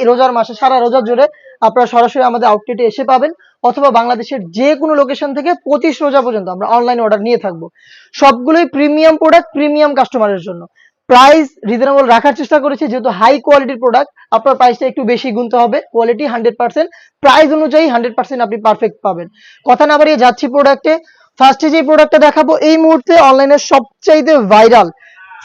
রোজার মাসে সারা রোজা জুড়ে আপনারা সরাসরি আমাদের আউটলেটে এসে পাবেন, অথবা বাংলাদেশের যে কোনো লোকেশন থেকে 25 রোজা পর্যন্ত আমরা অনলাইনে অর্ডার নিয়ে থাকবো। সবগুলোই প্রিমিয়াম প্রোডাক্ট, প্রিমিয়াম কাস্টমারের জন্য। প্রাইস রিজনেবল রাখার চেষ্টা করেছি, যেহেতু হাই কোয়ালিটির প্রোডাক্ট আপনার প্রাইসটা একটু বেশি গুনতে হবে। কোয়ালিটি 100%, প্রাইস অনুযায়ী 100% আপনি পারফেক্ট পাবেন। কথা না বাড়িয়ে যাচ্ছি প্রোডাক্টে। ফার্স্টে যে প্রোডাক্টটা দেখাবো এই মুহূর্তে অনলাইনের সবচাইতে ভাইরাল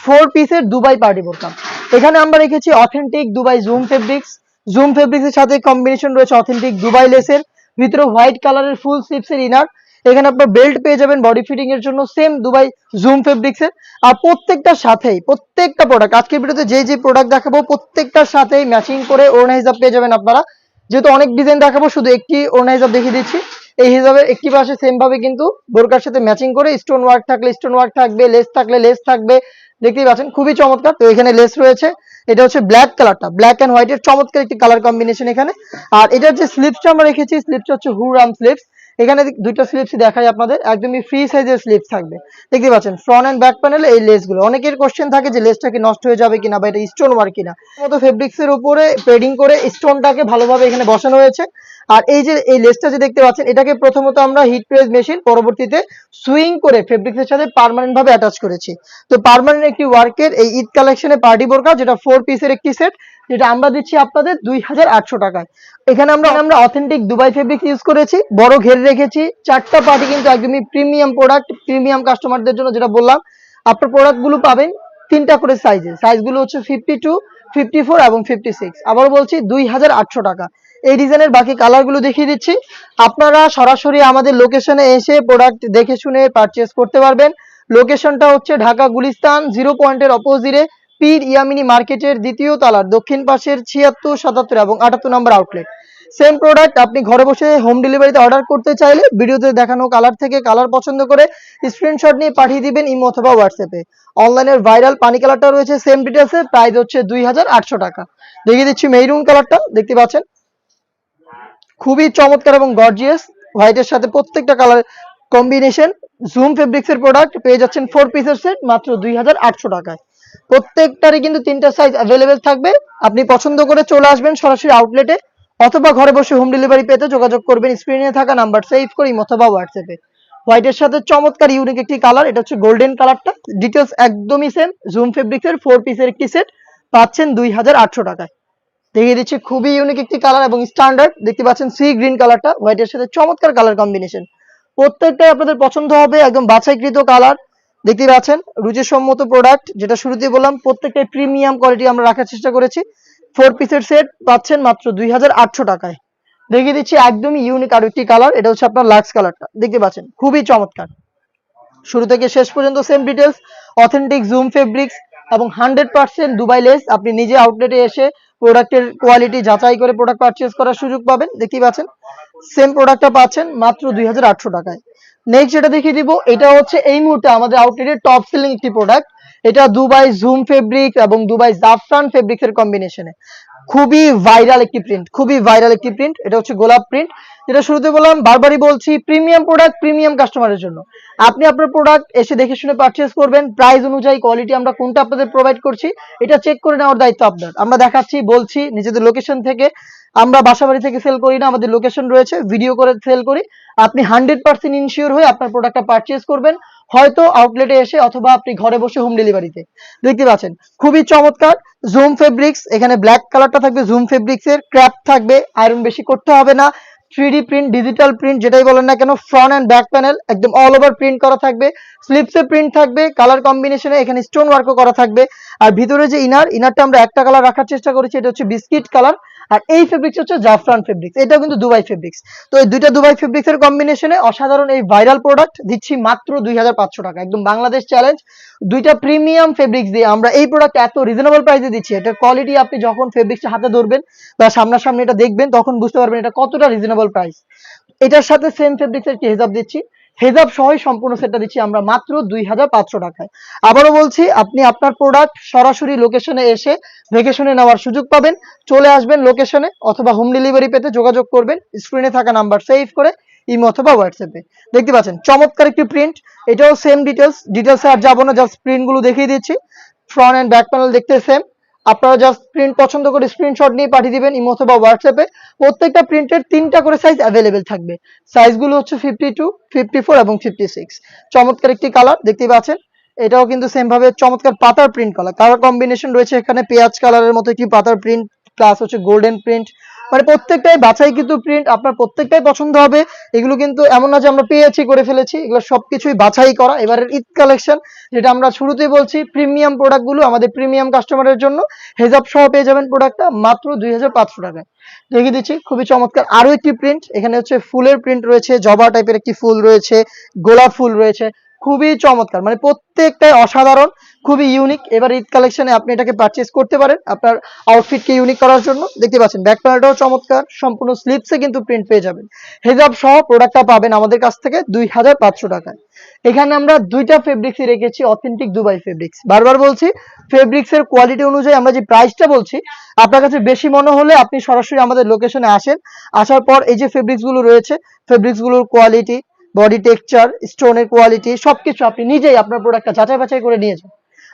4 পিসের দুবাই পার্টি বোরকা। এখানে আমরা রেখেছি authentic Dubai zoom fabrics. Zoom ফেব্রিক্সের সাথে কম্বিনেশন রয়েছে অথেন্টিক দুবাই লেসের, ভিতরে হোয়াইট কালারের ফুল স্লিভসের ইনার। এখানে আপনার বেল্ট পেয়ে যাবেন বডি ফিটিং এর জন্য, সেম দুবাই জুম ফেব্রিক্সের। আর প্রত্যেকটার সাথেই প্রত্যেকটা প্রোডাক্ট আজকের ভিডিওতে যে প্রোডাক্ট দেখাবো প্রত্যেকটার সাথেই ম্যাচিং করে ওড়না হিসাব পেয়ে যাবেন আপনারা। যেহেতু অনেক ডিজাইন দেখাবো, শুধু একটি ওড়না হিসাব দেখিয়ে দিচ্ছি। এই হিসাবে একটি পাশে সেম ভাবে কিন্তু বোরকার সাথে ম্যাচিং করে স্টোন ওয়ার্ক থাকলে স্টোন ওয়ার্ক থাকবে, লেস থাকলে লেস থাকবে। দেখতেই পাচ্ছেন খুবই চমৎকার। তো এখানে লেস রয়েছে, এটা হচ্ছে ব্ল্যাক কালারটা, ব্ল্যাক এন্ড হোয়াইট এর চমৎকার একটি কালার কম্বিনেশন এখানে। আর এটার যে স্লিপসটা আমরা রেখেছি, স্লিপসটা হচ্ছে হুরাম স্লিপস। এখানে দুইটা স্লিপস দেখাই আপনাদের, একদমই ফ্রি সাইজের স্লিপস থাকবে। দেখতে পাচ্ছেন ফ্রন্ট এন্ড ব্যাক প্যানেলে এই লেস গুলো। অনেকের কোশ্চেন থাকে যে লেসটা কি নষ্ট হয়ে যাবে কিনা, বা এটা স্টোন ওয়ার্ক কিনা। মতো ফেব্রিক্স এর উপরে পেডিং করে স্টোনটাকে ভালোভাবে এখানে বসানো হয়েছে। আর এই যে এই লেসটা যে দেখতে পাচ্ছেন, এটাকে প্রথমত আমরা হিট প্রেস মেশিন, পরবর্তীতে সুইং করে ফেব্রিক্স এর সাথে পার্মানেন্ট ভাবে অ্যাটাচ করেছি। তো পার্মানেন্ট একটি ওয়ার্কের এই ঈদ কালেকশনে পার্টি বোরকা, যেটা 4 পিসের একটি সেট, যেটা আমরা দিচ্ছি আপনাদের 2800 টাকায়। এখানে আমরা অথেন্টিক দুবাই ফেব্রিক ইউজ করেছি, বড় ঘের রেখেছি। 4টা পার্টি কিন্তু একদমই প্রিমিয়াম প্রোডাক্ট, প্রিমিয়াম কাস্টমারদের জন্য। যেটা বললাম, আপনার প্রোডাক্ট গুলো পাবেন 3টা করে সাইজে। সাইজগুলো হচ্ছে 52, 54 এবং 56। আবার বলছি 2800 টাকা। এই ডিজাইনের বাকি কালার গুলো দেখিয়ে দিচ্ছি। আপনারা সরাসরি আমাদের লোকেশনে এসে প্রোডাক্ট দেখে শুনে পারচেস করতে পারবেন। লোকেশনটা হচ্ছে ঢাকা গুলিস্তান 0 পয়েন্টের অপোজিটে পীর ইয়ামিনী মার্কেটের দ্বিতীয় তলার দক্ষিণ পাশের 76, 77 এবং 78 নম্বর আউটলেট। সেম প্রোডাক্ট আপনি ঘরে বসে হোম ডেলিভারিতে অর্ডার করতে চাইলে ভিডিওতে দেখানো কালার থেকে কালার পছন্দ করে স্ক্রিনশট নিয়ে পাঠিয়ে দিবেন ইমো অথবা হোয়াটসঅ্যাপে। অনলাইনের ভাইরাল পানি কালারটা রয়েছে সেম ডিটেলসে, প্রাইস হচ্ছে 2800 টাকা। দেখিয়ে দিচ্ছি মেরুন কালারটা, দেখতে পাচ্ছেন খুবই চমৎকার এবং গর্জিয়াস। হোয়াইটের সাথে প্রত্যেকটা কালার কম্বিনেশন। জুম ফেব্রিক্স এর প্রোডাক্ট পেয়ে যাচ্ছেন 4 পিসের সেট মাত্র 2800 টাকায়। প্রত্যেকটারই কিন্তু 3টা সাইজ অ্যাভেলেবেল থাকবে। আপনি পছন্দ করে চলে আসবেন সরাসরি আউটলেটে, অথবা ঘরে বসে হোম ডেলিভারি পেতে যোগাযোগ করবেন স্ক্রিনে থাকা নাম্বার সেভ করে অথবা হোয়াটসঅ্যাপে। হোয়াইটের সাথে চমৎকার ইউনিক একটি কালার, এটা হচ্ছে গোল্ডেন কালারটা। ডিটেলস একদমই সেম। জুম ফেব্রিক্স এর 4 পিসের একটি সেট পাচ্ছেন 2800 টাকায়। দেখিয়ে দিচ্ছি খুবই ইউনিক একটি কালার এবং স্ট্যান্ডার্ড। দেখতে পাচ্ছেন সি গ্রিন কালারটা, হোয়াইটের সাথে চমৎকার কালার কম্বিনেশন। প্রত্যেকটাই আপনাদের পছন্দ হবে, একদম বাছাইকৃত কালার। দেখতে পাচ্ছেন রুচিসম্মত প্রোডাক্ট, যেটা শুরুতেই বললাম প্রত্যেকটাই প্রিমিয়াম কোয়ালিটি আমরা রাখার চেষ্টা করেছি। 4 পিসের সেট পাচ্ছেন মাত্র 2800 টাকায়। দেখিয়ে দিচ্ছি একদমই ইউনিক আরো একটি কালার, এটা হচ্ছে আপনার লাক্স কালারটা। দেখতে পাচ্ছেন খুবই চমৎকার। শুরু থেকে শেষ পর্যন্ত same details, authentic zoom fabrics এবং 100% দুবাই লেস। আপনি নিজে আউটলেটে এসে প্রোডাক্টের কোয়ালিটি যাচাই করে প্রোডাক্ট পারচেজ করার সুযোগ পাবেন। দেখতেই পাচ্ছেন সেম প্রোডাক্টটা পাচ্ছেন মাত্র 2800 টাকায়। নেক্সট যেটা দেখিয়ে দিব, এটা হচ্ছে এই মুহূর্তে আমাদের আউটলেটের টপ সেলিং একটি প্রোডাক্ট। এটা দুবাই জুম ফেব্রিক এবং দুবাই জাফরান ফেব্রিক্স এর কম্বিনেশনে খুবই ভাইরাল একটি প্রিন্ট, খুবই ভাইরাল একটি প্রিন্ট। এটা হচ্ছে গোলাপ প্রিন্ট, যেটা শুরুতে বললাম বারবারই বলছি প্রিমিয়াম প্রোডাক্ট, প্রিমিয়াম কাস্টমারের জন্য। আপনি আপনার প্রোডাক্ট এসে দেখে শুনে পারচেজ করবেন। প্রাইস অনুযায়ী কোয়ালিটি আমরা কোনটা আপনাদের প্রোভাইড করছি এটা চেক করে নেওয়ার দায়িত্ব আপনার। আমরা দেখাচ্ছি, বলছি নিজেদের লোকেশন থেকে। আমরা বাসাবাড়ি থেকে সেল করি না, আমাদের লোকেশন রয়েছে, ভিডিও করে সেল করি। আপনি 100% ইনশিওর হয়ে আপনার প্রোডাক্টটা পারচেজ করবেন, হয়তো আউটলেটে এসে অথবা আপনি ঘরে বসে হোম ডেলিভারিতে। দেখতে পাচ্ছেন খুবই চমৎকার জুম ফেব্রিক্স। এখানে ব্ল্যাক কালারটা থাকবে জুম ফেব্রিক্স এর, ক্র্যাপ থাকবে, আয়রন বেশি করতে হবে না। 3D প্রিন্ট, ডিজিটাল প্রিন্ট যেটাই বলেন না কেন, ফ্রন্ট এন্ড ব্যাক প্যানেল একদম অল ওভার প্রিন্ট করা থাকবে। স্লিপসে প্রিন্ট থাকবে, কালার কম্বিনেশনে এখানে স্টোন ওয়ার্কও করা থাকবে। আর ভিতরে যে ইনারটা আমরা একটা কালার রাখার চেষ্টা করেছি, এটা হচ্ছে বিস্কিট কালার। আর এই ফেব্রিক্স হচ্ছে জাফরান ফেব্রিক্স, এটা কিন্তু দুবাই ফেব্রিক্স। তো এই দুইটা দুবাই ফেব্রিক্স এর কম্বিনেশনে অসাধারণ এই ভাইরাল প্রোডাক্ট দিচ্ছি মাত্র 2500 টাকা। একদম বাংলাদেশ চ্যালেঞ্জ। দুইটা প্রিমিয়াম ফেব্রিক্স দিয়ে আমরা এই প্রোডাক্ট এত রিজনেবল প্রাইসে দিচ্ছি। এটার কোয়ালিটি আপনি যখন ফেব্রিক্সটা হাতে ধরবেন বা সামনাসামনি এটা দেখবেন তখন বুঝতে পারবেন এটা কতটা রিজনেবল প্রাইস। এটার সাথে সেম ফেব্রিক্স এর হেজাব দিচ্ছি, হেজাব সহ সম্পূর্ণ সেটটা দিচ্ছি আমরা মাত্র 2500 টাকায়। আবারও বলছি, আপনি আপনার প্রোডাক্ট সরাসরি লোকেশনে এসে দেখে শুনে নেওয়ার সুযোগ পাবেন। চলে আসবেন লোকেশনে, অথবা হোম ডেলিভারি পেতে যোগাযোগ করবেন স্ক্রিনে থাকা নাম্বার সেভ করে ইমো অথবা হোয়াটসঅ্যাপে। দেখতে পাচ্ছেন চমৎকার একটি প্রিন্ট, এটাও সেম ডিটেলসে আর যাবো না, জাস্ট প্রিন্ট গুলো দেখিয়ে দিচ্ছি। ফ্রন্ট এন্ড ব্যাক প্যানেল দেখতে সেম। আপনারা জাস্ট প্রিন্ট পছন্দ করে স্ক্রিনশট নিয়ে পাঠিয়ে দিবেন ইমো অথবা হোয়াটসঅ্যাপে। প্রত্যেকটা প্রিন্টের 3টা করে সাইজ অ্যাভেলেবেল থাকবে। সাইজগুলো হচ্ছে 52, 54 এবং 56। চমৎকার একটি কালার দেখতেই পাচ্ছেন। এটাও কিন্তু সেম ভাবে চমৎকার পাতার প্রিন্ট কালার কম্বিনেশন রয়েছে এখানে, পেঁয়াজ কালারের মতো একটি পাতার প্রিন্ট প্লাস হচ্ছে গোল্ডেন প্রিন্ট, মানে প্রত্যেকটাই বাছাই কিন্তু প্রিন্ট, আপনার প্রত্যেকটাই পছন্দ হবে। এগুলো কিন্তু এমন না যে আমরা পেয়েছি করে ফেলেছি, এগুলো সবকিছুই বাছাই করা। এবারের ঈদ কালেকশন, যেটা আমরা শুরুতেই বলছি, প্রিমিয়াম প্রোডাক্টগুলো আমাদের প্রিমিয়াম কাস্টমারের জন্য। হেজাব সহ পেয়ে যাবেন প্রোডাক্টটা মাত্র 2500 টাকায়। দেখিয়ে দিচ্ছি খুবই চমৎকার আরো একটি প্রিন্ট। এখানে হচ্ছে ফুলের প্রিন্ট রয়েছে, জবা টাইপের একটি ফুল রয়েছে, গোলাপ ফুল রয়েছে, খুবই চমৎকার, মানে প্রত্যেকটাই অসাধারণ, খুবই ইউনিক। এবার ঈদ কালেকশনে আপনি এটাকে পারচেজ করতে পারেন আপনার আউটফিটকে ইউনিক করার জন্য। দেখতে পাচ্ছেন ব্যাক প্যানেলটাও চমৎকার, সম্পূর্ণ স্লিপসে কিন্তু প্রিন্ট পেয়ে যাবেন। হেজাব সহ প্রোডাক্টটা পাবেন আমাদের কাছ থেকে 2500 টাকায়। এখানে আমরা দুইটা ফেব্রিক্সই রেখেছি, অথেন্টিক দুবাই ফেব্রিক্স। বারবার বলছি, ফেব্রিক্সের কোয়ালিটি অনুযায়ী আমরা যে প্রাইসটা বলছি, আপনার কাছে বেশি মনে হলে আপনি সরাসরি আমাদের লোকেশনে আসেন। আসার পর এই যে ফেব্রিক্সগুলো রয়েছে, ফেব্রিক্সগুলোর কোয়ালিটি, বডি টেক্সচার, স্টোনের কোয়ালিটি সবকিছু আপনি নিজেই আপনার প্রোডাক্টটা যাচাই বাছাই করে নিয়ে যান।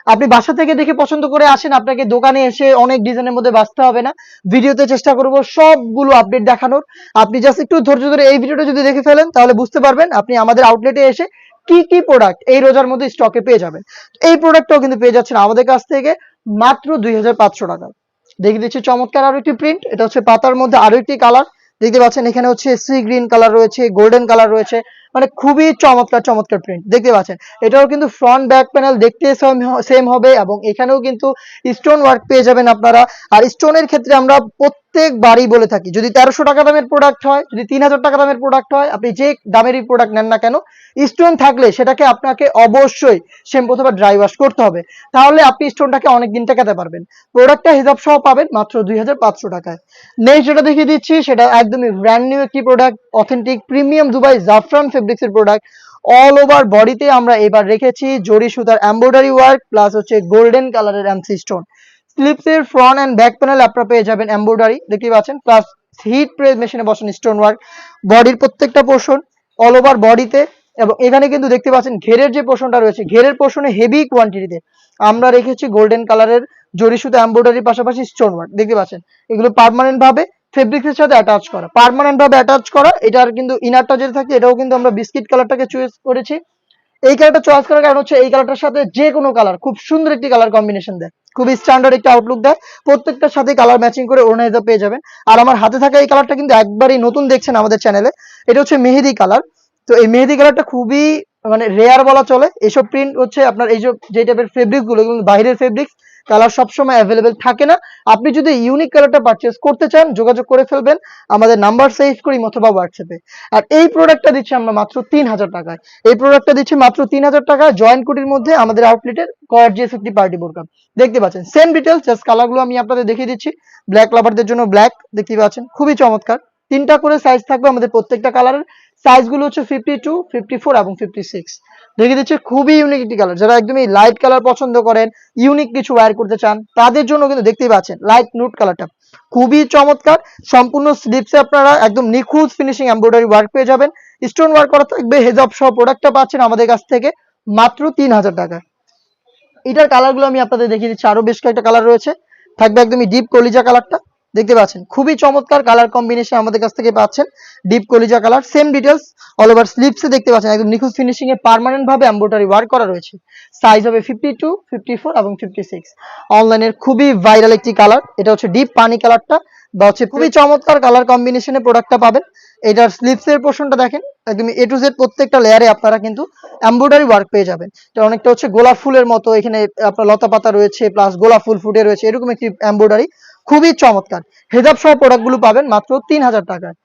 আপনি বাসা থেকে দেখে পছন্দ করে আসেন, আপনাকে দোকানে এসে অনেক ডিজাইনের মধ্যে বাছতে হবে না। ভিডিওতে চেষ্টা করব সবগুলো আপডেট দেখানোর। আপনি জাস্ট একটু ধৈর্য ধরে এই ভিডিওটা যদি দেখে ফেলেন তাহলে বুঝতে পারবেন আপনি আমাদের আউটলেটে এসে কি কি প্রোডাক্ট এই রোজার মধ্যে স্টকে পেয়ে যাবেন। এই প্রোডাক্টটাও কিন্তু পেয়ে যাচ্ছেন আমাদের কাছ থেকে মাত্র 2500 টাকা। দেখে দিচ্ছি চমৎকার আরো একটি প্রিন্ট, এটা হচ্ছে পাতার মধ্যে আরো একটি কালার। দেখতে পাচ্ছেন এখানে হচ্ছে সি গ্রিন কালার রয়েছে, গোল্ডেন কালার রয়েছে, মানে খুবই চমৎকার চমৎকার প্রিন্ট দেখতে পাচ্ছেন। এটাও কিন্তু ফ্রন্ট ব্যাক প্যানেল দেখতে সেম হবে এবং এখানেও কিন্তু স্টোন ওয়ার্ক পেয়ে যাবেন আপনারা। আর স্টোনের ক্ষেত্রে আমরা প্রত্যেকবারই বলে থাকি, যদি 1300 টাকা দামের প্রোডাক্ট হয়, যদি 3000 টাকা দামের প্রোডাক্ট হয়, আপনি যে দামেরই প্রোডাক্ট নেন না কেন, স্টোন থাকলে সেটাকে আপনাকে অবশ্যই শ্যাম্পু অথবা ড্রাই ওয়াশ করতে হবে, তাহলে আপনি স্টোনটাকে অনেকদিন টেকাতে পারবেন। প্রোডাক্টটা হিসাব সহ পাবেন মাত্র 2500 টাকায়। নেক্সট যেটা দেখিয়ে দিচ্ছি সেটা একদমই ব্র্যান্ড নিউ একটি প্রোডাক্ট, অথেন্টিক প্রিমিয়াম দুবাই জাফরান ফেব্রিক্সের প্রোডাক্ট। অল ওভার বডিতে আমরা এবার রেখেছি জরি সুতার এমব্রয়ডারি ওয়ার্ক প্লাস হচ্ছে গোল্ডেন কালারের এমসি স্টোন। স্লিপসের ফ্রন্ট এন্ড ব্যাক প্যানেল আপনারা পেয়ে যাবেন এমব্রয়ডারি দেখতে পাচ্ছেন, প্লাস হিট প্রেস মেশিনে বসানো স্টোন ওয়ার্ক। বডির প্রত্যেকটা পোর্শন অল ওভার বডিতে, এবং এখানে কিন্তু দেখতে পাচ্ছেন ঘেরের যে পোর্শনটা রয়েছে, ঘেরের পোর্শনে হেভি কোয়ান্টিটিতে আমরা রেখেছি গোল্ডেন কালারের জরি সুতা এমব্রয়ডারির পাশাপাশি স্টোন ওয়ার্ক দেখতে পাচ্ছেন। এগুলো পার্মানেন্ট ভাবে ফেব্রিক্সের সাথে অ্যাটাচ করা, পার্মানেন্ট ভাবে অ্যাটাচ করা। এটার কিন্তু ইনারটা যেটা থাকে এটাও কিন্তু আমরা বিস্কিট কালারটাকে চয়েস করেছি। এই কালারটা চয়েস করার কারণ হচ্ছে এই কালারটার সাথে যে কোনো কালার খুব সুন্দর একটি কালার কম্বিনেশন দেয়, খুবই স্ট্যান্ডার্ড একটা আউটলুক দেয়। প্রত্যেকটার সাথে কালার ম্যাচিং করে ওড়না হিসাব পেয়ে যাবেন। আর আমার হাতে থাকা এই কালারটা কিন্তু একবারই নতুন দেখছেন আমাদের চ্যানেলে, এটা হচ্ছে মেহেদি কালার। তো এই মেহেদি কালারটা খুবই মানে রেয়ার বলা চলে। এসব প্রিন্ট হচ্ছে আপনার এই যে টাইপের ফেব্রিক গুলো এগুলো বাইরের ফেব্রিক্স, কালার সবসময় অ্যাভেলেবেল থাকে না। আপনি যদি ইউনিক কালারটা পারচেস করতে চান যোগাযোগ করে ফেলবেন আমাদের নাম্বার সেভ করি অথবা হোয়াটসঅ্যাপে। আর এই প্রোডাক্টটা দিচ্ছি আমরা মাত্র 3000 টাকায়। এই প্রোডাক্টটা দিচ্ছি মাত্র 3000 টাকায় জয়েন্ট কোটির মধ্যে আমাদের আউটলেটের গর্জিয়াস একটি পার্টি বোরকা দেখতে পাচ্ছেন। সেম ডিটেলস, জাস্ট কালারগুলো আমি আপনাদের দেখিয়ে দিচ্ছি। ব্ল্যাক লাভারদের জন্য ব্ল্যাক দেখতে পাচ্ছেন, খুবই চমৎকার। 3টা করে সাইজ থাকবে আমাদের প্রত্যেকটা কালারের। সাইজগুলো হচ্ছে 52, 54 এবং 56। দেখিয়ে দিচ্ছি খুবই ইউনিক একটি কালার। যারা একদমই লাইট কালার পছন্দ করেন, ইউনিক কিছু ওয়্যার করতে চান, তাদের জন্য কিন্তু দেখতেই পাচ্ছেন লাইট নুট কালারটা খুবই চমৎকার। সম্পূর্ণ স্লিপসে আপনারা একদম নিখুঁত ফিনিশিং এমব্রয়ডারি ওয়ার্ক পেয়ে যাবেন, স্টোন ওয়ার্ক করা থাকবে। হেজাব সহ প্রোডাক্টটা পাচ্ছেন আমাদের কাছ থেকে মাত্র 3000 টাকায়। এটার কালারগুলো আমি আপনাদের দেখিয়ে দিচ্ছি, আরো বেশ কয়েকটা কালার রয়েছে। থাকবে একদমই ডিপ কলিজা কালারটা দেখতে পাচ্ছেন, খুবই চমৎকার কালার কম্বিনেশন আমাদের কাছ থেকে পাচ্ছেন। ডিপ কলিজা colour, same details. All over স্লিপসে দেখতে পাচ্ছেন একদম নিখুঁত ফিনিশিং এ পার্মানেন্ট ভাবে এমব্রয়ডারি ওয়ার্ক করা রয়েছে। সাইজ হবে 52, 54 এবং 56। অনলাইনের খুবই ভাইরাল একটি কালার, এটা হচ্ছে ডিপ পানি কালারটা বা হচ্ছে খুবই চমৎকার কালার কম্বিনেশনে প্রোডাক্টটা পাবেন। এটার স্লিপসের পোর্শনটা দেখেন একদম এ টু জেড প্রত্যেকটা লেয়ারে আপনারা কিন্তু এমব্রয়ডারি ওয়ার্ক পেয়ে যাবেন। এটা অনেকটা হচ্ছে গোলাপ ফুলের মতো, এখানে আপনার লতা পাতা রয়েছে প্লাস গোলাপ ফুল ফুটে রয়েছে, এরকম একটি এমব্রয়ডারি খুবই চমৎকার। হেজাব সহ প্রোডাক্টগুলো পাবেন মাত্র 3000 টাকায়।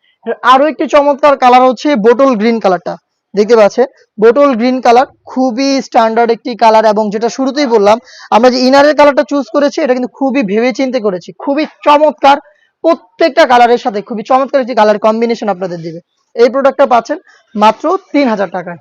আরো একটি চমৎকার কালার হচ্ছে বোটল গ্রিন কালারটা দেখতে পাচ্ছেন। বোটল গ্রিন কালার খুবই স্ট্যান্ডার্ড একটি কালার, এবং যেটা শুরুতেই বললাম আমরা যে ইনারের কালারটা চুজ করেছি এটা কিন্তু খুবই ভেবে চিন্তে করেছি, খুবই চমৎকার। প্রত্যেকটা কালারের সাথে খুবই চমৎকার একটি কালার কম্বিনেশন আপনাদের দিবে। এই প্রোডাক্টটা পাচ্ছেন মাত্র 3000 টাকায়।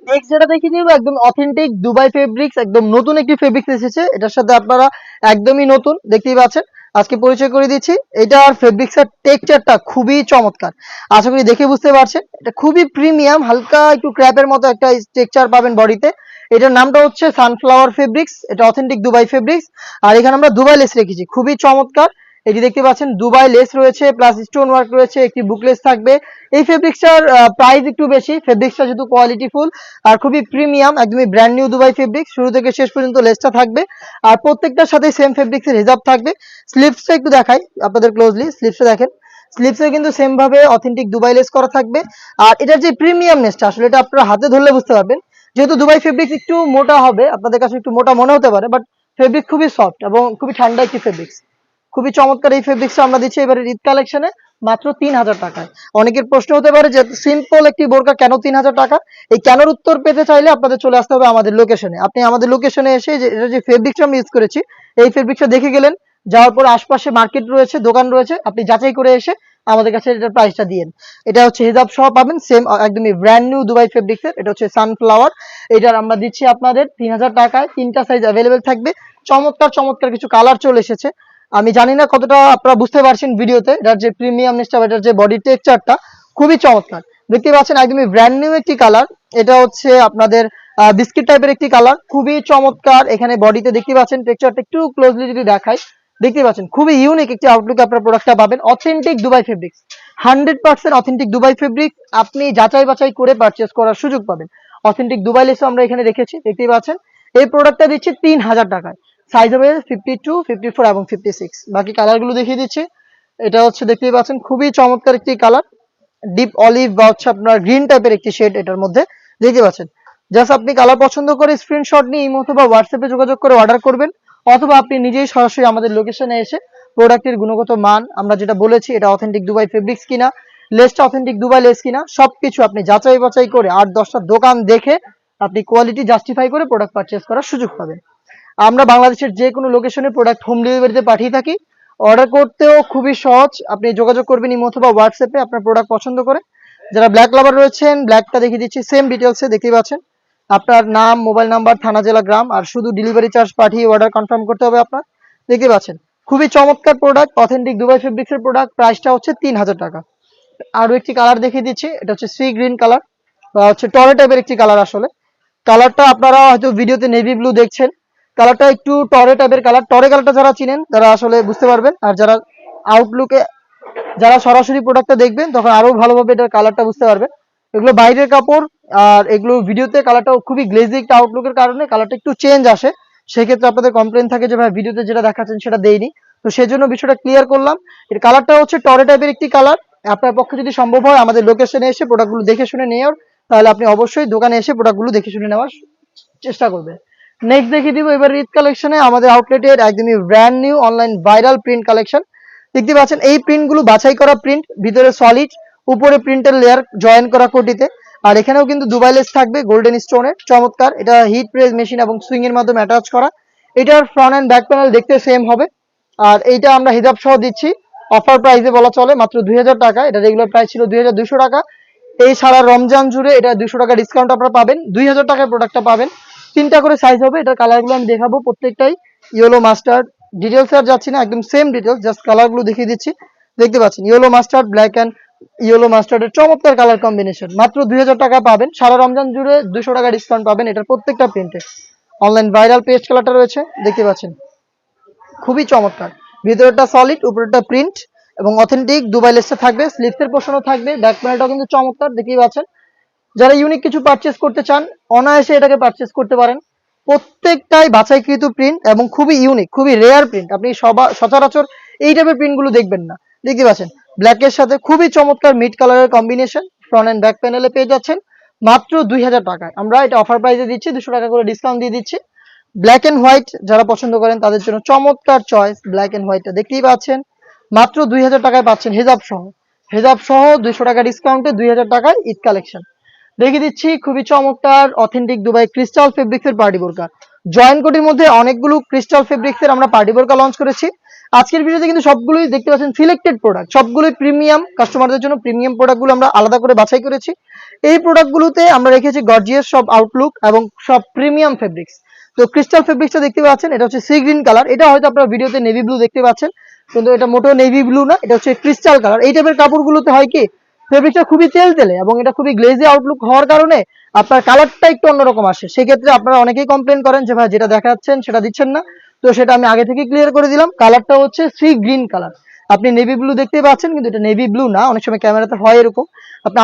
নেক্সট যেটা দেখিয়ে দিব একদম অথেন্টিক দুবাই ফেব্রিক্স, একদম নতুন একটি ফেব্রিক্স এসেছে, এটার সাথে আপনারা একদমই নতুন দেখতেই পাচ্ছেন। আজকে পরিচয় করে দিচ্ছি। এটার ফেব্রিক্সের টেক্সচারটা খুবই চমৎকার। আশা করি দেখে বুঝতে পারছেন। এটা খুবই প্রিমিয়াম, হালকা একটু ক্র্যাপের মতো একটা টেক্সচার পাবেন বডিতে। এটার নামটা হচ্ছে সানফ্লাওয়ার ফেব্রিক্স। এটা অথেন্টিক দুবাই ফেব্রিক্স। আর এখানে আমরা দুবাই লেস রেখেছি, খুবই চমৎকার। এটি দেখতে পাচ্ছেন দুবাই লেস রয়েছে, প্লাস স্টোন ওয়ার্ক রয়েছে, একটি বুকলেস থাকবে। এই ফেব্রিক্সটার প্রাইস একটু বেশি। ফেব্রিক্সটা যেহেতু কোয়ালিটি ফুল আর খুবই প্রিমিয়াম, একদমই ব্র্যান্ড নিউ দুবাই ফেব্রিক্স। শুরু থেকে শেষ পর্যন্ত লেসটা থাকবে, আর প্রত্যেকটার সাথে সেম ফেব্রিক্সের হিজাব থাকবে। স্লিভসটা একটু দেখাই আপনাদের ক্লোজলি, স্লিভসটা দেখেন। স্লিভসে কিন্তু সেম ভাবে অথেন্টিক দুবাই লেস করা থাকবে। আর এটার যে প্রিমিয়ামনেসটা আসলে এটা আপনারা হাতে ধরলে বুঝতে পারবেন। যেহেতু দুবাই ফেব্রিক্স একটু মোটা হবে, আপনাদের কাছে একটু মোটা মনে হতে পারে, বাট ফেব্রিক খুবই সফট এবং খুবই ঠান্ডা একটি ফেব্রিক্স। খুবই চমৎকার এই ফেব্রিক্সটা আমরা দিচ্ছি এবারে ঈদ কালেকশনে মাত্র 3000 টাকায়। অনেকের প্রশ্ন হতে পারে যে সিম্পল একটি বোরকা কেন 3000 টাকা। এই কেনর উত্তর পেতে চাইলে আপনাদের চলে আসতে হবে আমাদের লোকেশনে। আপনি আমাদের লোকেশনে এসে যে এটা যে ফেব্রিক্সটা আমি ইউজ করেছি, এই ফেব্রিক্সটা দেখে গেলেন, যাওয়ার পর আশপাশে মার্কেট রয়েছে, দোকান রয়েছে, আপনি যাচাই করে এসে আমাদের কাছে এটার প্রাইসটা দিয়েন। এটা হচ্ছে হিজাব সহ পাবেন, সেম একদমই ব্র্যান্ড নিউ দুবাই ফেব্রিক্সের। এটা হচ্ছে সানফ্লাওয়ার। এটার আমরা দিচ্ছি আপনাদের 3000 টাকায়। 3টা সাইজ অ্যাভেলেবেল থাকবে। চমৎকার চমৎকার কিছু কালার চলে এসেছে। আমি জানি না কতটা আপনারা বুঝতে পারছেন ভিডিওতে, এটার যে প্রিমিয়ামনেসটা, এটার যে বডি টেক্সচারটা খুবই চমৎকার। দেখতে পাচ্ছেন একদমই ব্র্যান্ড নিউ একটি কালার। এটা হচ্ছে আপনাদের বিস্কিট টাইপের একটি কালার, খুবই চমৎকার। এখানে বডিতে দেখতে পাচ্ছেন টেক্সচারটা একটু ক্লোজলি যদি দেখাই, দেখতে পাচ্ছেন খুবই ইউনিক একটি আউটলুক আপনার প্রোডাক্টটা পাবেন। Authentic Dubai fabrics, 100% authentic Dubai fabrics. আপনি যাচাই বাছাই করে পারচেস করার সুযোগ পাবেন। অথেন্টিক দুবাই লেসও আমরা এখানে রেখেছি, দেখতেই পাচ্ছেন। এই প্রোডাক্টটা দিচ্ছি 3000 টাকায়। সাইজ হবে 52, 54 এবং 56। বাকি কালারগুলো দেখিয়ে দিচ্ছি। এটা হচ্ছে দেখতেই পাচ্ছেন খুবই চমৎকার একটি কালার, ডিপ অলিভ বা হচ্ছে আপনার গ্রিন টাইপের একটি শেড এটার মধ্যে, দেখতে পাচ্ছেন। জাস্ট আপনি কালার পছন্দ করে স্ক্রিনশট নিয়ে ইমো অথবা হোয়াটসঅ্যাপে যোগাযোগ করে অর্ডার করবেন, অথবা আপনি নিজেই সরাসরি আমাদের লোকেশনে এসে প্রোডাক্টের গুণগত মান, আমরা যেটা বলেছি এটা অথেন্টিক দুবাই ফেব্রিক্স কিনা, লেসটা অথেন্টিক দুবাই লেস কিনা, সবকিছু আপনি যাচাই বাছাই করে 8-10টা দোকান দেখে আপনি কোয়ালিটি জাস্টিফাই করে প্রোডাক্ট পারচেস করার সুযোগ পাবেন। আমরা বাংলাদেশের যে কোনো লোকেশনে প্রোডাক্ট হোম ডেলিভারিতে পাঠিয়ে থাকি। অর্ডার করতেও খুবই সহজ, আপনি যোগাযোগ করবেন ইমো অথবা হোয়াটসঅ্যাপে আপনার প্রোডাক্ট পছন্দ করে। যারা ব্ল্যাক লাভার রয়েছেন, ব্ল্যাকটা দেখিয়ে দিচ্ছি সেম ডিটেলসে, দেখতেই পাচ্ছেন। আপনার নাম, মোবাইল নাম্বার, থানা, জেলা, গ্রাম, আর শুধু ডেলিভারি চার্জ পাঠিয়ে অর্ডার কনফার্ম করতে হবে আপনার। দেখতে পাচ্ছেন খুবই চমৎকার প্রোডাক্ট, অথেন্টিক দুবাই ফেব্রিক্সের প্রোডাক্ট। প্রাইসটা হচ্ছে 3000 টাকা। আরো একটি কালার দেখিয়ে দিচ্ছি, এটা হচ্ছে সি গ্রিন কালার বা হচ্ছে টরে টাইপের একটি কালার। আসলে কালারটা আপনারা হয়তো ভিডিওতে নেভি ব্লু দেখছেন, কালারটা একটু টরে টাইপের কালার। টরে কালারটা যারা চিনেন তারা আসলে বুঝতে পারবেন, আর যারা আউটলুকে, যারা সরাসরি প্রোডাক্টটা দেখবেন তখন আরো ভালোভাবে এটার কালারটা বুঝতে পারবেন। এগুলো বাইরের কাপড়, আর এগুলো ভিডিওতে কালারটা খুবই গ্লেজি একটা আউটলুকের কারণে কালারটা একটু চেঞ্জ আসে। সেক্ষেত্রে আপনাদের কমপ্লেন থাকে যে ভাই ভিডিওতে যেটা দেখাচ্ছেন সেটা দেয়নি, তো সেজন্য বিষয়টা ক্লিয়ার করলাম। এর কালারটা হচ্ছে টরে টাইপের একটি কালার। আপনার পক্ষে যদি সম্ভব হয় আমাদের লোকেশনে এসে প্রোডাক্টগুলো দেখে শুনে নেওয়ার, তাহলে আপনি অবশ্যই দোকানে এসে প্রোডাক্টগুলো দেখে শুনে নেওয়ার চেষ্টা করবেন। নেক্সট দেখিয়ে দিব এবার ঈদ কালেকশনে আমাদের আউটলেটের একদমই brand new online viral print collection. দেখতে পাচ্ছেন এই প্রিন্টগুলো বাছাই করা প্রিন্ট, ভিতরে সলিড, উপরে প্রিন্টের লেয়ার জয়েন করা কোটিতে। আর এখানেও কিন্তু দুবাই লেস থাকবে গোল্ডেন স্টোনের, চমৎকার। এটা হিট প্রেস মেশিন এবং সুইং এর মাধ্যমে অ্যাটাচ করা। এটার ফ্রন্ট এন্ড ব্যাক প্যানেল দেখতে সেম হবে। আর এইটা আমরা হিজাব সহ দিচ্ছি অফার প্রাইসে বলা চলে, মাত্র 2000 টাকা। এটা রেগুলার প্রাইস ছিল 2200 টাকা। এই সারা রমজান জুড়ে এটা 200 টাকা ডিসকাউন্ট আপনারা পাবেন, 2000 টাকায় প্রোডাক্টটা পাবেন। 3টা করে সাইজ হবে। এটার কালারগুলো আমি দেখাবো, প্রত্যেকটাই ইয়েলো মাস্টার্ড। ডিটেলস আর যাচ্ছি না, একদম সেম ডিটেলস, জাস্ট কালারগুলো দেখিয়ে দিচ্ছি। দেখতে পাচ্ছেন yellow mustard, black and yellow মাস্টার্ডের চমৎকার কালার কম্বিনেশন। মাত্র 2000 টাকা পাবেন, সারা রমজান জুড়ে 200 টাকা ডিসকাউন্ট পাবেন এটার প্রত্যেকটা প্রিন্টে। অনলাইন ভাইরাল পেস্ট কালারটা রয়েছে, দেখতে পাচ্ছেন খুবই চমৎকার। ভিতরেরটা সলিড, উপরেরটা প্রিন্ট এবং অথেন্টিক দুবাই লেসটা থাকবে। স্লিভসের পোর্শনও থাকবে, ব্যাক প্যানেলটাও কিন্তু চমৎকার, দেখতেই পাচ্ছেন। যারা ইউনিক কিছু পারচেস করতে চান অনায়াসে এটাকে পারচেস করতে পারেন। প্রত্যেকটাই বাছাইকৃত প্রিন্ট এবং খুবই ইউনিক, খুবই রেয়ার প্রিন্ট। আপনি সচরাচর এই টাইপের প্রিন্টগুলো দেখবেন না। দেখতে পাচ্ছেন ব্ল্যাকের সাথে খুবই চমৎকার মিড কালারের কম্বিনেশন। ফ্রন্ট এন্ড ব্যাক প্যানেলে পেয়ে যাচ্ছেন মাত্র 2000 টাকায়। আমরা এটা অফার প্রাইসে দিচ্ছি, 200 টাকা করে ডিসকাউন্ট দিয়ে দিচ্ছি। ব্ল্যাক এন্ড হোয়াইট যারা পছন্দ করেন তাদের জন্য চমৎকার চয়েস, ব্ল্যাক এন্ড হোয়াইটটা দেখতেই পাচ্ছেন। মাত্র 2000 টাকায় পাচ্ছেন হেজাব সহ। হেজাব সহ 200 টাকা ডিসকাউন্টে 2000 টাকায় ঈদ কালেকশন দেখিয়ে দিচ্ছি। খুবই চমৎকার অথেন্টিক দুবাই ক্রিস্টাল ফেব্রিক্সের পার্টি বোরকা। জয়েন্ট কোটির মধ্যে অনেকগুলো ক্রিস্টাল ফেব্রিক্সের আমরা পার্টি বোরকা লঞ্চ করেছি। আজকের ভিডিওতে কিন্তু সবগুলোই দেখতে পাচ্ছেন সিলেক্টেড প্রোডাক্ট, সবগুলোই প্রিমিয়াম। কাস্টমারদের জন্য প্রিমিয়াম প্রোডাক্টগুলো আমরা আলাদা করে বাছাই করেছি। এই প্রোডাক্টগুলোতে আমরা রেখেছি গর্জিয়াস সব আউটলুক এবং সব প্রিমিয়াম ফেব্রিক্স। তো ক্রিস্টাল ফেব্রিক্সটা দেখতে পাচ্ছেন, এটা হচ্ছে সি গ্রিন কালার। এটা হয়তো আপনারা ভিডিওতে নেভি ব্লু দেখতে পাচ্ছেন, কিন্তু এটা মোটেও নেভি ব্লু না, এটা হচ্ছে ক্রিস্টাল কালার। এই টাইপের কাপড়গুলোতে হয় কি ফেব্রিকটা খুবই তেলতেলে এবং এটা খুবই গ্লেজি আউটলুক হওয়ার কারণে আপনার কালারটা একটু অন্যরকম আসে। সেক্ষেত্রে আপনারা অনেকেই কমপ্লেন করেন যে ভাই যেটা দেখাচ্ছেন সেটা দিচ্ছেন না, তো সেটা আমি আগে থেকে ক্লিয়ার করে দিলাম। কালারটা হচ্ছে সি গ্রিন কালার। আপনি নেভি ব্লু দেখতে পাচ্ছেন কিন্তু এটা নেভি ব্লু না, অনেক সময় ক্যামেরাতে হয় এরকম। আপনি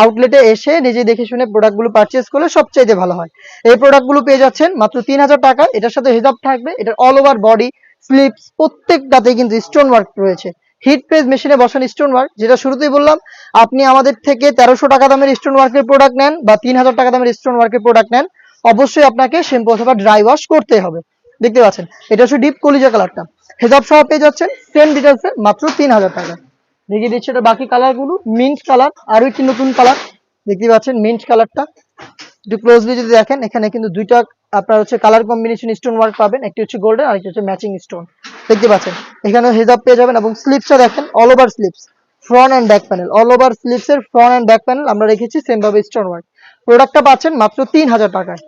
আউটলেটে এসে নিজে দেখে শুনে প্রোডাক্টগুলো পারচেজ করলে সবচাইতে ভালো হয়। এই প্রোডাক্টগুলো পেয়ে যাচ্ছেন মাত্র 3000 টাকা। এটার সাথে হিজাব থাকবে, এটার অল ওভার বডি স্লিপস প্রত্যেকটাতেই কিন্তু স্টোন ওয়ার্ক রয়েছে। হিট প্রেস মেশিনে বসানো স্টোন ওয়ার্ক, যেটা শুরুতেই বললাম, আপনি আমাদের থেকে 1300 টাকা দামের স্টোন ওয়ার্কের প্রোডাক্ট নেন বা 3000 টাকা দামের স্টোন ওয়ার্কের প্রোডাক্ট নেন, অবশ্যই আপনাকে শ্যাম্পু অথবা ড্রাই ওয়াশ করতে হবে। দেখতে পাচ্ছেন এটা হচ্ছে ডিপ কলিজা কালারটা, হেজাব সহ পেয়ে যাচ্ছেন সেম ডিটেলসে মাত্র 3000 টাকা। দেখিয়ে দিচ্ছি এটা বাকি কালারগুলো। মিন্ট কালার আরো একটি নতুন কালার, দেখতে পাচ্ছেন মিন্ট কালারটা একটু ক্লোজলি যদি দেখেন, এখানে কিন্তু দুইটা আপনার হচ্ছে কালার কম্বিনেশন স্টোন ওয়ার্ক পাবেন, একটি হচ্ছে গোল্ডেন আর একটি হচ্ছে ম্যাচিং স্টোন। দেখতে পাচ্ছেন এখানে হেজাব পেয়ে যাবেন এবং স্লিপসটা দেখেন all over slips, front and back panel, all over স্লিপসের ফ্রন্ট এন্ড ব্যাক প্যানেল আমরা রেখেছি সেম ভাবে স্টোন ওয়ার্ক। প্রোডাক্টটা পাচ্ছেন মাত্র 3000 টাকায়।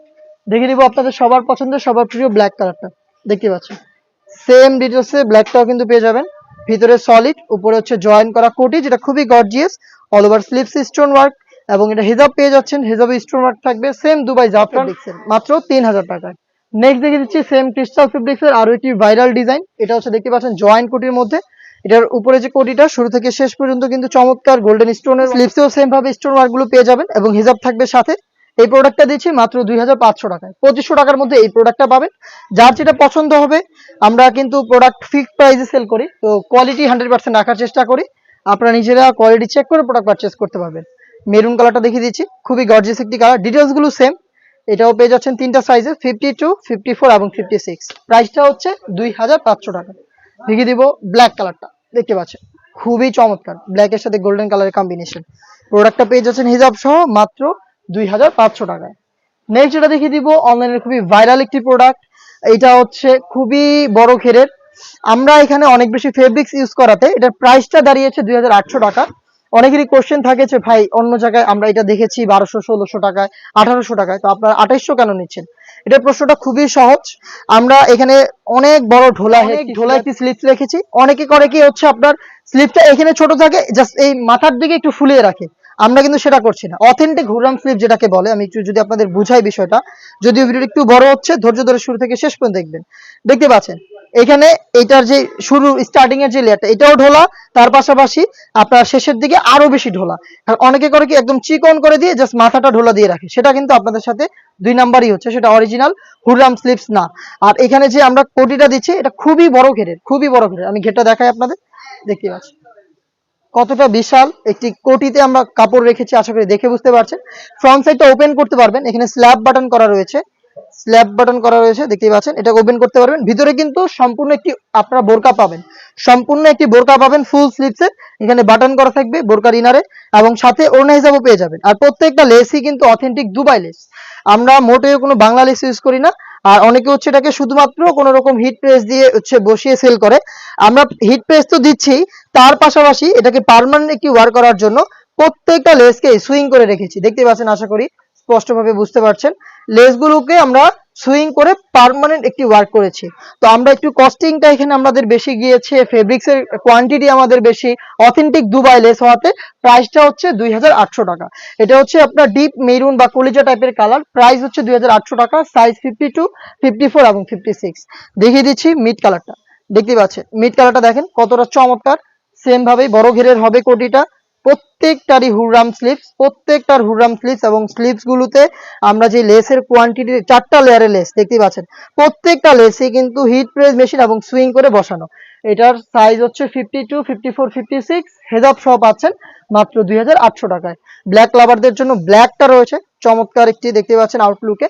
দেখে দিব আপনাদের সবার পছন্দের সবার প্রিয় ব্ল্যাক কালারটা, দেখতে পাচ্ছেন সেম ডিটেলসে ব্ল্যাকটাও কিন্তু পেয়ে যাবেন। ভিতরে সলিড, উপরে হচ্ছে জয়েন করা কোটি, যেটা খুবই gorgeous, all over slips stone work এবং এটা হিজাব পেয়ে যাচ্ছেন, হিজাবে স্টোন ওয়ার্ক থাকবে সেম দুবাই জাফরান মাত্র 3000 টাকায়। নেক্সট দেখে দিচ্ছি সেম ক্রিস্টাল ফেব্রিক্সের আরো একটি ভাইরাল ডিজাইন। এটা হচ্ছে দেখতে পাচ্ছেন জয়েন্ট কোটির মধ্যে, এটার উপরে যে কোটিটা শুরু থেকে শেষ পর্যন্ত কিন্তু চমৎকার গোল্ডেন স্টোনের, স্লিপসেও সেম ভাবে স্টোন ওয়ার্ক গুলো পেয়ে যাবেন এবং হিজাব থাকবে সাথে। এই প্রোডাক্টটা দিচ্ছি মাত্র 2500 টাকায়। 2500 টাকার মধ্যে এই প্রোডাক্টটা পাবেন। যার যেটা পছন্দ হবে, আমরা কিন্তু প্রোডাক্ট ফিক্সড প্রাইসে সেল করি, তো কোয়ালিটি 100% রাখার চেষ্টা করি। আপনারা নিজেরা কোয়ালিটি চেক করে প্রোডাক্ট পারচেজ করতে পারবেন। মেরুন কালারটা দেখিয়ে দিচ্ছি, খুবই গর্জিয়াস একটি কালার, ডিটেলস গুলো সেম। এটাও পেয়ে যাচ্ছেন তিনটা সাইজে, 52, 54 এবং 56। প্রাইসটা হচ্ছে 2500 টাকা। দেখিয়ে দিব ব্ল্যাক কালারটা, দেখতে পাচ্ছেন খুবই চমৎকার, ব্ল্যাকের সাথে গোল্ডেন কালারের কম্বিনেশন। প্রোডাক্টটা পেয়ে যাচ্ছেন হিজাব সহ মাত্র 2500 টাকায়। নেক্সট যেটা দেখিয়ে দিব অনলাইনের খুবই ভাইরাল একটি প্রোডাক্ট, এটা হচ্ছে খুবই বড় ঘেরের। আমরা এখানে অনেক বেশি ফেব্রিক্স ইউজ করাতে এটার প্রাইসটা দাঁড়িয়েছে 2800 টাকা। অনেকেরই কোশ্চেন থাকে যে ভাই অন্য জায়গায় আমরা এটা দেখেছি 1200, 1600 টাকায়, 1800 টাকায়, তো আপনারা 2800 কেন নিচ্ছেন? এটার প্রশ্নটা খুবই সহজ। আমরা এখানে অনেক বড় ঢোলা একটি স্লিপস রেখেছি। অনেকে করে কি হচ্ছে আপনার স্লিপটা এখানে ছোট থাকে, জাস্ট এই মাথার দিকে একটু ফুলিয়ে রাখে। আমরা কিন্তু সেটা করছি না। অথেন্টিক হুররাম স্লিপ যেটাকে বলে, আমি একটু যদি আপনাদের বুঝাই বিষয়টা, যদিও ভিডিওটা একটু বড় হচ্ছে, ধৈর্য ধরে শুরু থেকে শেষ পর্যন্ত দেখবেন। দেখতে পাচ্ছেন এখানে এটার যে শুরু স্টার্টিং এর যে লেয়ারটা, এটাও ঢোলা, তার পাশাপাশি আপনার শেষের দিকে আরো বেশি ঢোলা। আর অনেকে করে কি একদম চিকন করে দিয়ে জাস্ট মাথাটা ঢোলা দিয়ে রাখে, সেটা কিন্তু আপনাদের সাথে দুই নাম্বারই হচ্ছে, সেটা অরিজিনাল হুররাম স্লিপস না। আর এখানে যে আমরা কোটিটা দিচ্ছি এটা খুবই বড় ঘেরের, খুবই বড় ঘেরের। আমি ঘেরটা দেখাই আপনাদের, দেখতে পাচ্ছি কতটা বিশাল একটি কোটিতে আমরা কাপড় রেখেছি, আশা করি দেখে বুঝতে পারছেন। ফ্রন্ট সাইডটা ওপেন করতে পারবেন, এখানে স্ল্যাব বাটন করা রয়েছে, স্ল্যাব বাটন করা রয়েছে, দেখতেই পাচ্ছেন। এটা ওপেন করতে পারবেন, ভিতরে কিন্তু সম্পূর্ণ একটি আপনারা বোরকা পাবেন, সম্পূর্ণ একটি বোরকা পাবেন ফুল স্লিভসে। এখানে বাটন করা থাকবে বোরকার ইনারে এবং সাথে ওড়না হিসাবেও পেয়ে যাবেন। আর প্রত্যেকটা লেসই কিন্তু অথেন্টিক দুবাই লেস, আমরা মোটেও কোনো বাংলা লেস ইউজ করি না। আর অনেকে হচ্ছে এটাকে শুধুমাত্র কোনো রকম হিট প্রেস দিয়ে হচ্ছে বসিয়ে সেল করে। আমরা হিট প্রেস তো দিচ্ছি, তার পাশাপাশি এটাকে পার্মানেন্ট একটি ওয়ার করার জন্য প্রত্যেকটা লেসকে সুইং করে রেখেছি, দেখতে পাচ্ছেন, আশা করি স্পষ্টভাবে বুঝতে পারছেন। লেসগুলোকে আমরা সুইং করে পার্মানেন্ট একটি ওয়ার্ক করেছি। তো আমরা একটু কস্টিংটা এখানে আমাদের বেশি গিয়েছে, ফেব্রিক্স এর কোয়ান্টিটি আমাদের বেশি, অথেন্টিক দুবাই লেস হওয়াতে প্রাইসটা হচ্ছে 2800 টাকা। এটা হচ্ছে আপনার ডিপ মেরুন বা কলিজা টাইপের কালার, প্রাইস হচ্ছে 2800 টাকা, সাইজ 52, 54 এবং 56। দেখিয়ে দিচ্ছি মিড কালারটা, দেখতে পাচ্ছেন মিড কালারটা দেখেন কতটা চমৎকার। সেম ভাবেই বড় ঘেরের হবে কোটিটা, প্রত্যেকটারই হুররাম স্লিভস, প্রত্যেকটার হুররাম স্লিভস এবং স্লিভস গুলোতে আমরা যে লেসের কোয়ান্টিটি 4টা লেয়ারের লেস দেখতে পাচ্ছেন, প্রত্যেকটা লেসে কিন্তু হিট প্রেস মেশিন এবং সুইং করে বসানো। এটার সাইজ হচ্ছে 52, 54, 56, হেজাব সহ পাচ্ছেন মাত্র 2800 টাকায়। ব্ল্যাক লাভারদের জন্য ব্ল্যাকটা রয়েছে চমৎকার একটি, দেখতে পাচ্ছেন আউটলুকে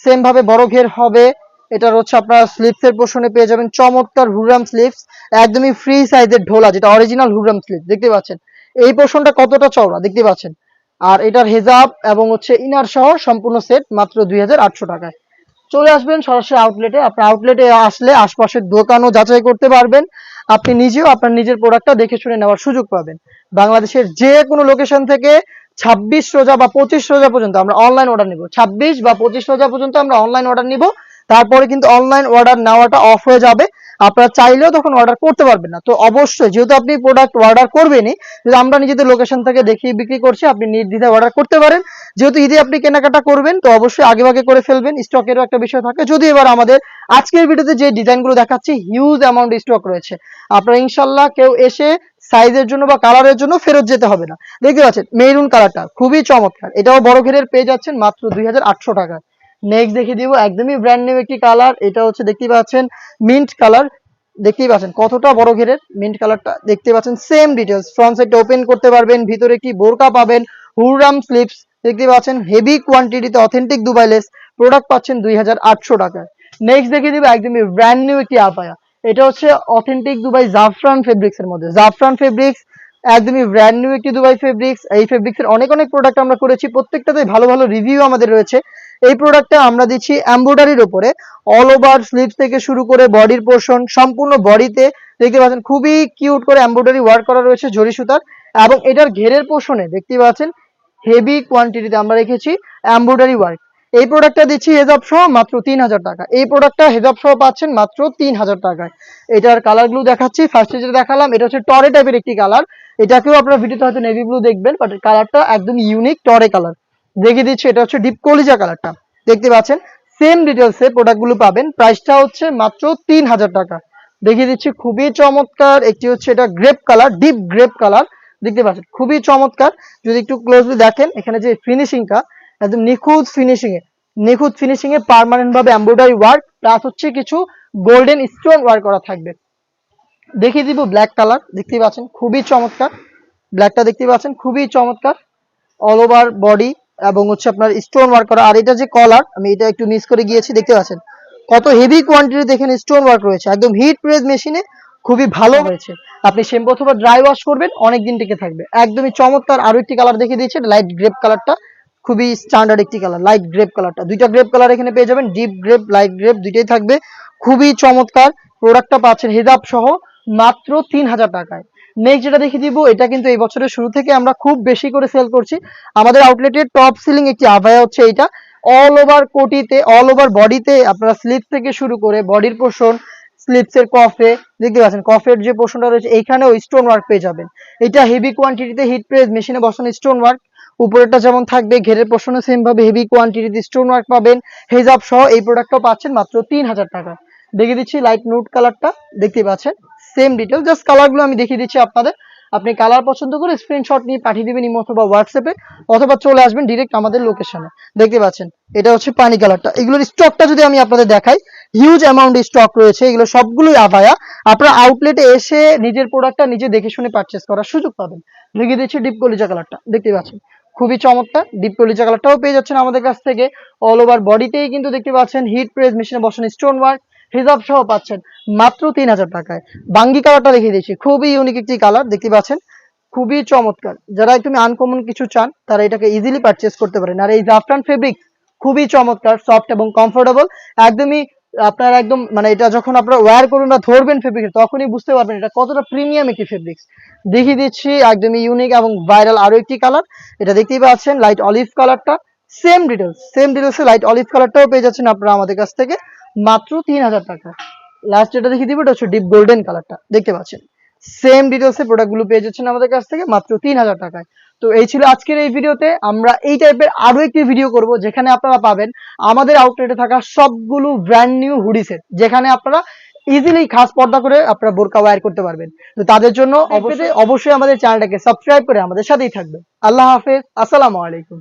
সেম ভাবে বড় ঘের হবে। এটার হচ্ছে আপনারা স্লিপস এর পোর্শনে পেয়ে যাবেন চমৎকার হুররাম স্লিপস, একদমই ফ্রি সাইজের ঢোলা, যেটা অরিজিনাল হুররাম স্লিপস। দেখতে পাচ্ছেন এই পোর্শনটা কতটা চওড়া, দেখতে পাচ্ছেন। আর এটার হেজাব এবং হচ্ছে ইনার সহ সম্পূর্ণ সেট মাত্র 2800 টাকায়। চলে আসবেন সরাসরি আউটলেটে। আপনার আউটলেটে আসলে আশপাশের দোকানও যাচাই করতে পারবেন, আপনি নিজেও আপনার নিজের প্রোডাক্টটা দেখে শুনে নেওয়ার সুযোগ পাবেন। বাংলাদেশের যে কোনো লোকেশন থেকে 26 রোজা বা 25 রোজা পর্যন্ত আমরা অনলাইন অর্ডার নিব, 26 বা 25 রোজা পর্যন্ত আমরা অনলাইন অর্ডার নিব। তারপরে কিন্তু অনলাইন অর্ডার নেওয়াটা অফ হয়ে যাবে। আপনারা চাইলেও তখন অর্ডার করতে পারবেন না। তো অবশ্যই যেহেতু আপনি প্রোডাক্ট অর্ডার করবেনই, যদি আমরা নিজেদের লোকেশন থেকে দেখিয়ে বিক্রি করছি, আপনি নির্দ্বিধায় অর্ডার করতে পারেন। যেহেতু ঈদে আপনি কেনাকাটা করবেন, তো অবশ্যই আগেভাগে করে ফেলবেন, স্টকেরও একটা বিষয় থাকে। যদি এবার আমাদের আজকের ভিডিওতে যে ডিজাইনগুলো দেখাচ্ছি, হিউজ অ্যামাউন্ট স্টক রয়েছে। আপনারা ইনশাল্লাহ কেউ এসে সাইজের জন্য বা কালারের জন্য ফেরত যেতে হবে না। দেখতে পাচ্ছেন মেরুন কালারটা খুবই চমৎকার, এটাও বড় ঘেরের পেয়ে যাচ্ছেন মাত্র 2800 টাকায়। নেক্সট দেখিয়ে দিব একদমই ব্র্যান্ড নিউ একটি কালার, এটা হচ্ছে দেখতেই পাচ্ছেন মিন্ট কালার। দেখতেই পাচ্ছেন কতটা বড় ঘেরের মিন্ট কালারটা, দেখতে পাচ্ছেন সেম ডিটেলস। ফ্রন্ট সাইডটা ওপেন করতে পারবেন, ভিতরে একটি বোরকা পাবেন, হুররাম স্লিপস দেখতে পাচ্ছেন, হেভি কোয়ান্টিটিতে অথেন্টিক দুবাই লেস প্রোডাক্ট পাচ্ছেন 2800 টাকায়। নেক্সট দেখিয়ে দিব একদমই ব্র্যান্ড নিউ একটি আপায়া, এটা হচ্ছে অথেন্টিক দুবাই জাফরান ফেব্রিক্স এর মধ্যে। জাফরান ফেব্রিক্স একদমই ব্র্যান্ড নিউ একটি দুবাই ফেব্রিক্স। এই ফেব্রিক্স এর অনেক অনেক প্রোডাক্ট আমরা করেছি, প্রত্যেকটাতে ভালো ভালো রিভিউ আমাদের রয়েছে। এই প্রোডাক্টটা আমরা দিচ্ছি এমব্রয়ডারির উপরে, অল ওভার স্লিভস থেকে শুরু করে বডির পোর্শন সম্পূর্ণ বডিতে দেখতে পাচ্ছেন খুবই কিউট করে এমব্রয়ডারি ওয়ার্ক করা রয়েছে জরি সুতার। এবং এটার ঘেরের পোর্শনে দেখতে পাচ্ছেন হেভি কোয়ান্টিটিতে আমরা রেখেছি এমব্রয়ডারি ওয়ার্ক। এই প্রোডাক্টটা দিচ্ছি হেজাব সহ মাত্র 3000 টাকা। এই প্রোডাক্টটা হেজাব সহ পাচ্ছেন মাত্র 3000 টাকায়। এটার কালারগুলো দেখাচ্ছি। ফার্স্টে যেটা দেখালাম এটা হচ্ছে টরে টাইপের একটি কালার, এটাকেও আপনারা ভিডিওতে হয়তো নেভি ব্লু দেখবেন, বাট কালারটা একদম ইউনিক টরে কালার। দেখিয়ে দিচ্ছি এটা হচ্ছে ডিপ কলিজা কালারটা, দেখতে পাচ্ছেন সেম ডিটেলসে প্রোডাক্টগুলো পাবেন। প্রাইসটা হচ্ছে মাত্র 3000 টাকা। দেখিয়ে দিচ্ছি খুবই চমৎকার একটি হচ্ছে এটা grape colour, deep grape colour, দেখতে পাচ্ছেন খুবই চমৎকার। যদি একটু ক্লোজলি দেখেন এখানে যে ফিনিশিংটা একদম নিখুঁত ফিনিশিং এ পার্মানেন্ট ভাবে এমব্রয়ডারি ওয়ার্ক প্লাস হচ্ছে কিছু গোল্ডেন স্টোন ওয়ার্ক করা থাকবে। দেখিয়ে দিব ব্ল্যাক কালার, দেখতে পাচ্ছেন খুবই চমৎকার। ব্ল্যাকটা দেখতে পাচ্ছেন খুবই চমৎকার, অল ওভার বডি এবং হচ্ছে আপনার স্টোন ওয়ার্ক করা। আর এটা যে কলার, আমি এটা একটু মিস করে গিয়েছি, দেখতে পাচ্ছেন কত হেভি কোয়ান্টিটি দেখেন স্টোন ওয়ার্ক রয়েছে, একদম হিট প্রেস মেশিনে খুবই ভালো হয়েছে। আপনি শ্যাম্পু অথবা ড্রাই ওয়াশ করবেন অনেক দিন টিকে থাকবে, একদমই চমৎকার। আরো একটি কালার দেখিয়ে দিয়েছে লাইট গ্রেপ কালারটা, খুবই স্ট্যান্ডার্ড একটি কালার লাইট গ্রেপ কালারটা। দুইটা গ্রেপ কালার এখানে পেয়ে যাবেন, ডিপ গ্রেপ লাইট গ্রেপ দুইটাই থাকবে, খুবই চমৎকার। প্রোডাক্টটা পাচ্ছেন হিজাব সহ মাত্র 3000 টাকায়। নেক্সট যেটা দেখিয়ে দিব, এটা কিন্তু এই বছরের শুরু থেকে আমরা খুব বেশি করে সেল করছি। আমাদের আউটলেটের টপ সেলিং একটি আভায়া হচ্ছে এইটা, অল ওভার কোটিতে অল ওভার বডিতে আপনারা স্লিপ থেকে শুরু করে বডির পোর্শন, স্লিপসের কফে দেখতে পাচ্ছেন, কফের যে পোর্শনটা রয়েছে এইখানেও স্টোন ওয়ার্ক পেয়ে যাবেন। এটা হেভি কোয়ান্টিটিতে হিট প্রেস মেশিনে বসানো স্টোন ওয়ার্ক, উপরেরটা যেমন থাকবে ঘেরের পোর্শনে সেম ভাবে হেভি কোয়ান্টিটিতে স্টোন ওয়ার্ক পাবেন। হেজাব সহ এই প্রোডাক্টটাও পাচ্ছেন মাত্র 3000 টাকা। দেখিয়ে দিচ্ছি লাইট নুট কালারটা, দেখতে পাচ্ছেন সেম ডিটেল, জাস্ট কালারগুলো আমি দেখিয়ে দিচ্ছি আপনাদের। আপনি কালার পছন্দ করে স্ক্রিনশট নিয়ে পাঠিয়ে দিবেন ইমো অথবা হোয়াটসঅ্যাপে, অথবা চলে আসবেন ডিরেক্ট আমাদের লোকেশনে। দেখতে পাচ্ছেন এটা হচ্ছে পানি কালারটা। এগুলোর স্টকটা যদি আমি আপনাদের দেখাই, হিউজ অ্যামাউন্ট স্টক রয়েছে, এগুলো সবগুলোই আভায়া। আপনারা আউটলেটে এসে নিজের প্রোডাক্টটা নিজে দেখে শুনে পারচেস করার সুযোগ পাবেন। দেখিয়ে দিচ্ছি ডিপ কলিজা কালারটা, দেখতে পাচ্ছেন খুবই চমৎকার। ডিপ কলিজা কালারটাও পেয়ে যাচ্ছেন আমাদের কাছ থেকে। অল ওভার বডিতেই কিন্তু দেখতে পাচ্ছেন হিট প্রেস মেশিনে বসানো স্টোন ওয়ার্ক, হিজাব সহ পাচ্ছেন মাত্র 3000 টাকায়। বাঙ্গি কালারটা দেখিয়ে দিচ্ছি, খুবই ইউনিক একটি কালার, দেখতে পাচ্ছেন খুবই চমৎকার। যারা একদম আনকমন কিছু চান তারা এটাকে ইজিলি পারচেস করতে পারেন। আর এই জাফরান ফেব্রিক খুবই চমৎকার, সফট এবং কমফোর্টেবল, একদমই আপনার একদম মানে এটা যখন আপনারা ওয়্যার করবেন বা ধরবেন ফেব্রিক তখনই বুঝতে পারবেন এটা কতটা প্রিমিয়াম একটি ফেব্রিক্স। দেখিয়ে দিচ্ছি একদমই ইউনিক এবং ভাইরাল আরো একটি কালার, এটা দেখতেই পাচ্ছেন লাইট অলিভ কালারটা। সেম ডিটেলসে লাইট অলিভ কালারটাও পেয়ে যাচ্ছেন আপনারা আমাদের কাছ থেকে মাত্র 3000 টাকা। লাস্ট যেটা দেখিয়ে দিব এটা হচ্ছে ডিপ গোল্ডেন কালারটা, দেখতে পাচ্ছেন সেম ডিটেলসে প্রোডাক্টগুলো পেয়ে যাচ্ছেন আমাদের কাছ থেকে মাত্র 3000 টাকায়। তো এই ছিল আজকের এই ভিডিওতে। আমরা এই টাইপের আরো একটি ভিডিও করব যেখানে আপনারা পাবেন আমাদের আউটলেটে থাকা সবগুলো ব্র্যান্ড নিউ হুডি সেট, যেখানে আপনারা ইজিলি খাস পর্দা করে আপনারা বোরকা ওয়্যার করতে পারবেন। তো তাদের জন্য অবশ্যই আমাদের চ্যানেলটাকে সাবস্ক্রাইব করে আমাদের সাথেই থাকবেন। আল্লাহ হাফেজ, আসসালামু আলাইকুম।